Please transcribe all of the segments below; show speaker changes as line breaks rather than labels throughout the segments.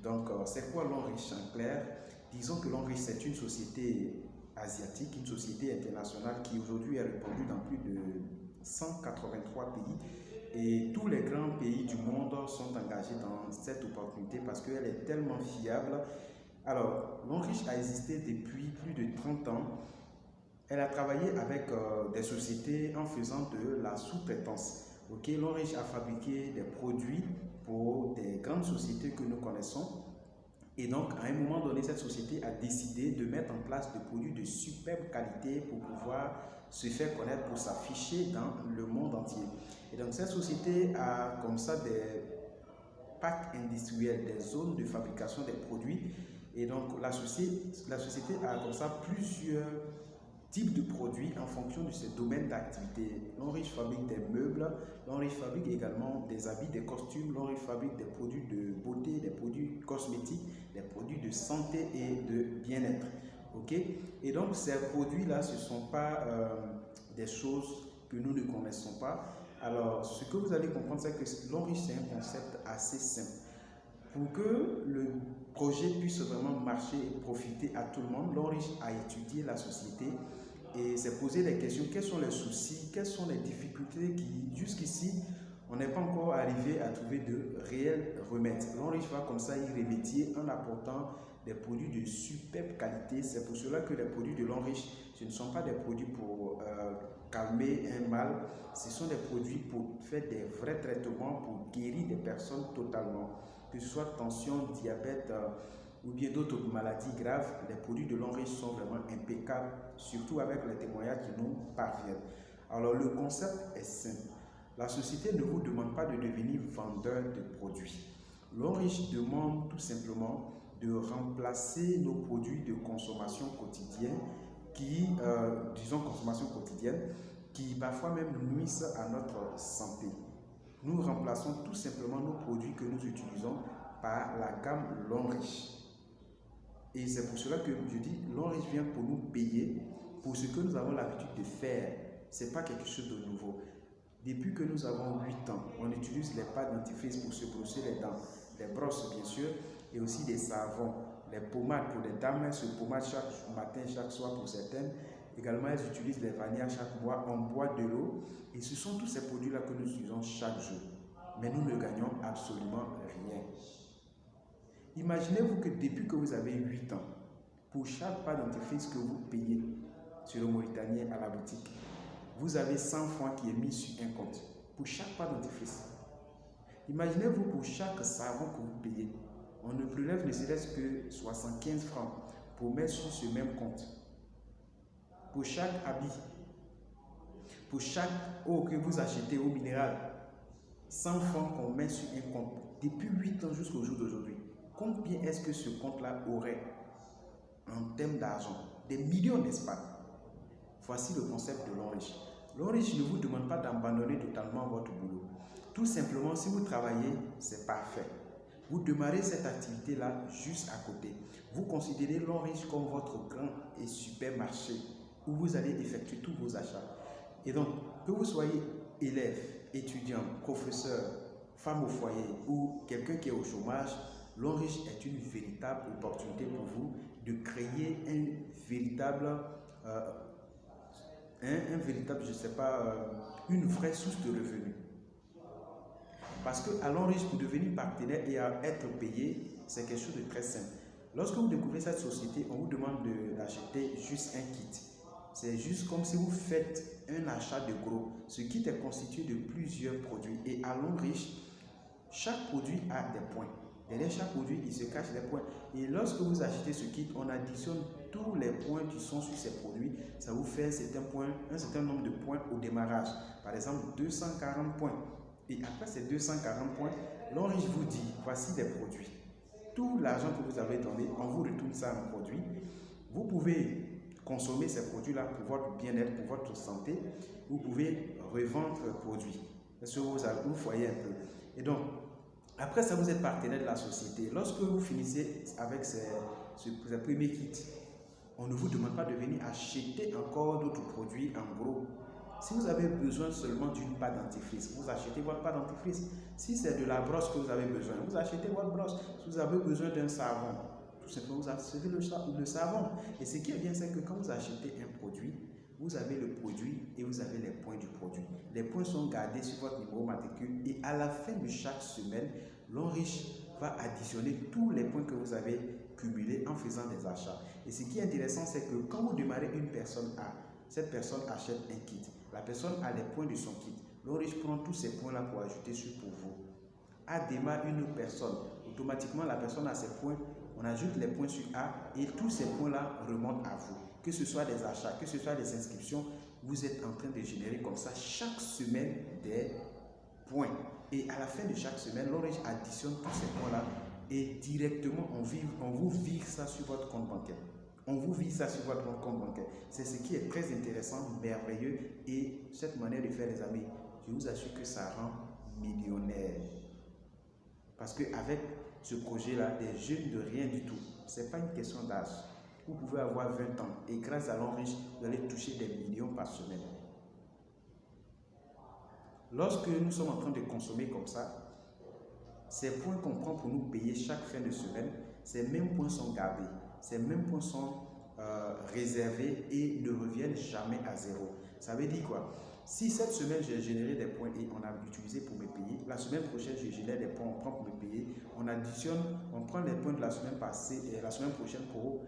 Donc, c'est quoi Lonrich en clair? Disons que Lonrich, c'est une société asiatique, une société internationale qui aujourd'hui est répandue dans plus de 183 pays. Et tous les grands pays du monde sont engagés dans cette opportunité parce qu'elle est tellement fiable. Alors, Lonrich a existé depuis plus de 30 ans. Elle a travaillé avec des sociétés en faisant de la sous-traitance. Okay? Lonrich a fabriqué des produits pour des grandes sociétés que nous connaissons. Et donc, à un moment donné, cette société a décidé de mettre en place des produits de superbe qualité pour pouvoir se faire connaître, pour s'afficher dans le monde entier. Et donc, cette société a comme ça des parcs industriels, des zones de fabrication des produits. Et donc, la société a comme ça plusieurs types de produits en fonction de ses domaines d'activité. Lonrich fabrique des meubles, Lonrich fabrique également des habits, des costumes, Lonrich fabrique des produits de beauté, des produits cosmétiques, des produits de santé et de bien-être. Okay? Et donc ces produits-là, ce ne sont pas des choses que nous ne connaissons pas. Alors ce que vous allez comprendre, c'est que Lonrich, c'est un concept assez simple. Pour que le projet puisse vraiment marcher et profiter à tout le monde, Lonrich a étudié la société et s'est posé des questions. Quels sont les soucis, quelles sont les difficultés qui, jusqu'ici, on n'est pas encore arrivé à trouver de réels remèdes. Lonrich va comme ça y remédier en apportant des produits de superbe qualité. C'est pour cela que les produits de Lonrich, ce ne sont pas des produits pour calmer un mal, ce sont des produits pour faire des vrais traitements, pour guérir des personnes totalement. Que ce soit tension, diabète ou bien d'autres maladies graves, les produits de Lonrich sont vraiment impeccables, surtout avec les témoignages qui nous parviennent. Alors le concept est simple. La société ne vous demande pas de devenir vendeur de produits. Lonrich demande tout simplement de remplacer nos produits de consommation quotidienne qui parfois même nuisent à notre santé. Nous remplaçons tout simplement nos produits que nous utilisons par la gamme Lonrich. Et c'est pour cela que je dis, Lonrich vient pour nous payer pour ce que nous avons l'habitude de faire. Ce n'est pas quelque chose de nouveau. Depuis que nous avons 8 ans, on utilise les pâtes dentifrice pour se brosser les dents, les brosses bien sûr, et aussi des savons, les pommades pour les dames, elles se pommadent chaque matin, chaque soir pour certaines. Également, elles utilisent les vanilles chaque mois, on boit de l'eau. Et ce sont tous ces produits-là que nous utilisons chaque jour. Mais nous ne gagnons absolument rien. Imaginez-vous que depuis que vous avez 8 ans, pour chaque pâte dentifrice que vous payez sur le Mauritanien à la boutique, vous avez 100 francs qui est mis sur un compte. Pour chaque pâte dentifrice. Imaginez-vous pour chaque savon que vous payez. On ne prélève ne serait-ce que 75 francs pour mettre sur ce même compte. Pour chaque habit, pour chaque eau que vous achetez au minéral, 100 francs qu'on met sur un compte. Depuis 8 ans jusqu'au jour d'aujourd'hui, combien est-ce que ce compte-là aurait en termes d'argent? Des millions, n'est-ce pas? Voici le concept de Lonrich. Lonrich ne vous demande pas d'abandonner totalement votre boulot. Tout simplement, si vous travaillez, c'est parfait. Vous démarrez cette activité-là juste à côté. Vous considérez Lonrich comme votre grand et super marché où vous allez effectuer tous vos achats. Et donc, que vous soyez élève, étudiant, professeur, femme au foyer ou quelqu'un qui est au chômage, Lonrich est une véritable opportunité pour vous de créer une vraie source de revenus. Parce qu'à Lonrich, pour devenir partenaire et à être payé, c'est quelque chose de très simple. Lorsque vous découvrez cette société, on vous demande d'acheter juste un kit. C'est juste comme si vous faites un achat de gros. Ce kit est constitué de plusieurs produits. Et à Lonrich, chaque produit a des points. Derrière chaque produit, il se cache des points. Et lorsque vous achetez ce kit, on additionne tous les points qui sont sur ces produits. Ça vous fait un certain nombre de points au démarrage. Par exemple, 240 points. Et après ces 240 points, Lonrich vous dit, voici des produits. Tout l'argent que vous avez donné, on vous retourne ça en produit. Vous pouvez consommer ces produits-là pour votre bien-être, pour votre santé. Vous pouvez revendre les produits. Parce que vous voyez un peu. Et donc, après ça, vous êtes partenaire de la société. Lorsque vous finissez avec ce premier kit, on ne vous demande pas de venir acheter encore d'autres produits en gros. Si vous avez besoin seulement d'une pâte dentifrice, vous achetez votre pâte dentifrice. Si c'est de la brosse que vous avez besoin, vous achetez votre brosse. Si vous avez besoin d'un savon, tout simplement vous achetez le savon. Et ce qui est bien, c'est que quand vous achetez un produit, vous avez le produit et vous avez les points du produit. Les points sont gardés sur votre numéro matricule et à la fin de chaque semaine, l'Onriche va additionner tous les points que vous avez cumulés en faisant des achats. Et ce qui est intéressant, c'est que quand vous démarrez une personne A, cette personne achète un kit. La personne a les points de son kit. L'Onriche prend tous ces points-là pour ajouter sur pour vous. A démarre une autre personne. Automatiquement, la personne a ses points. On ajoute les points sur A et tous ces points-là remontent à vous. Que ce soit des achats, que ce soit des inscriptions, vous êtes en train de générer comme ça chaque semaine des points. Et à la fin de chaque semaine, l'Onriche additionne tous ces points-là et directement, on vous vire ça sur votre compte bancaire. On vous vire ça sur votre compte bancaire. C'est ce qui est très intéressant, merveilleux. Et cette manière de faire, les amis, je vous assure que ça rend millionnaire. Parce qu'avec ce projet-là, des jeunes de rien du tout, ce n'est pas une question d'âge. Vous pouvez avoir 20 ans et grâce à l'Onriche, vous allez toucher des millions par semaine. Lorsque nous sommes en train de consommer comme ça, ces points qu'on prend pour nous payer chaque fin de semaine, ces mêmes points sont gardés, ces mêmes points sont réservés et ne reviennent jamais à zéro. Ça veut dire quoi? Si cette semaine j'ai généré des points et on a utilisé pour me payer, la semaine prochaine je génère des points, on prend pour me payer, on additionne, on prend les points de la semaine passée et la semaine prochaine pour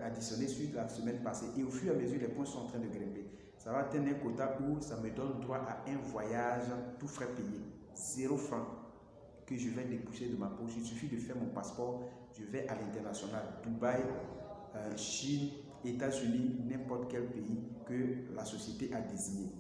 additionner sur la semaine passée et au fur et à mesure les points sont en train de grimper. Ça va atteindre un quota où ça me donne droit à un voyage tout frais payé, 0 francs que je vais déboucher de ma poche. Il suffit de faire mon passeport, je vais à l'international, Dubaï, Chine, États-Unis, n'importe quel pays que la société a désigné.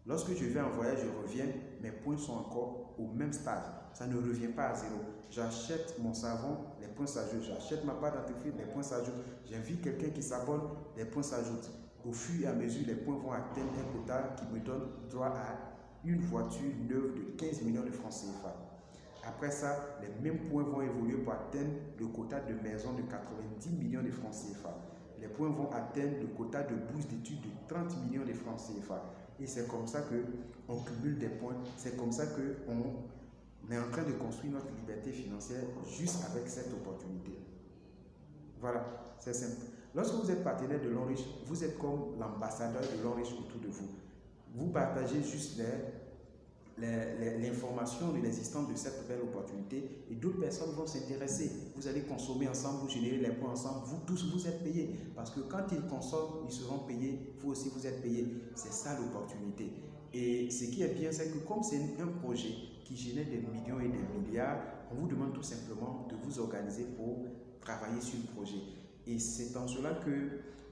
Lorsque je vais en voyage, je reviens, mes points sont encore au même stade. Ça ne revient pas à zéro. J'achète mon savon, les points s'ajoutent. J'achète ma pâte dentifrice, les points s'ajoutent. J'invite quelqu'un qui s'abonne, les points s'ajoutent. Au fur et à mesure, les points vont atteindre un quota qui me donne droit à une voiture neuve de 15 millions de francs CFA. Après ça, les mêmes points vont évoluer pour atteindre le quota de maison de 90 millions de francs CFA. Les points vont atteindre le quota de bourse d'études de 30 millions de francs CFA. Et c'est comme ça qu'on cumule des points. C'est comme ça qu'on est en train de construire notre liberté financière juste avec cette opportunité. Voilà, c'est simple. Lorsque vous êtes partenaire de l'Onriche, vous êtes comme l'ambassadeur de l'Onriche autour de vous. Vous partagez juste l'information de l'existence de cette belle opportunité et d'autres personnes vont s'intéresser. Vous allez consommer ensemble, vous générez les points ensemble, vous tous vous êtes payés parce que quand ils consomment, ils seront payés, vous aussi vous êtes payés. C'est ça l'opportunité. Et ce qui est bien, c'est que comme c'est un projet qui génère des millions et des milliards, on vous demande tout simplement de vous organiser pour travailler sur le projet. Et c'est en cela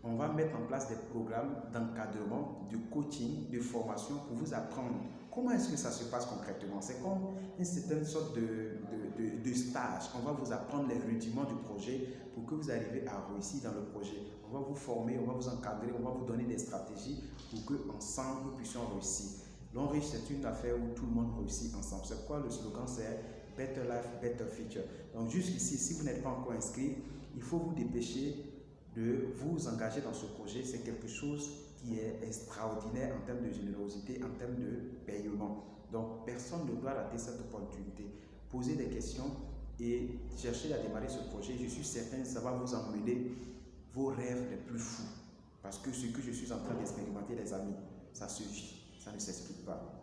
qu'on va mettre en place des programmes d'encadrement, de coaching, de formation pour vous apprendre. Comment est-ce que ça se passe concrètement? C'est comme une certaine sorte de stage. On va vous apprendre les rudiments du projet pour que vous arriviez à réussir dans le projet. On va vous former, on va vous encadrer, on va vous donner des stratégies pour que ensemble nous puissions réussir. L'Onriche, c'est une affaire où tout le monde réussit ensemble. C'est pourquoi le slogan c'est Better Life, Better Future. Donc jusqu'ici, si vous n'êtes pas encore inscrit, il faut vous dépêcher de vous engager dans ce projet. C'est quelque chose qui est extraordinaire en termes de générosité, en termes de paiement. Donc, personne ne doit rater cette opportunité. Posez des questions et cherchez à démarrer ce projet. Je suis certain que ça va vous emmener vos rêves les plus fous. Parce que ce que je suis en train d'expérimenter, les amis, ça se vit, ça ne s'explique pas.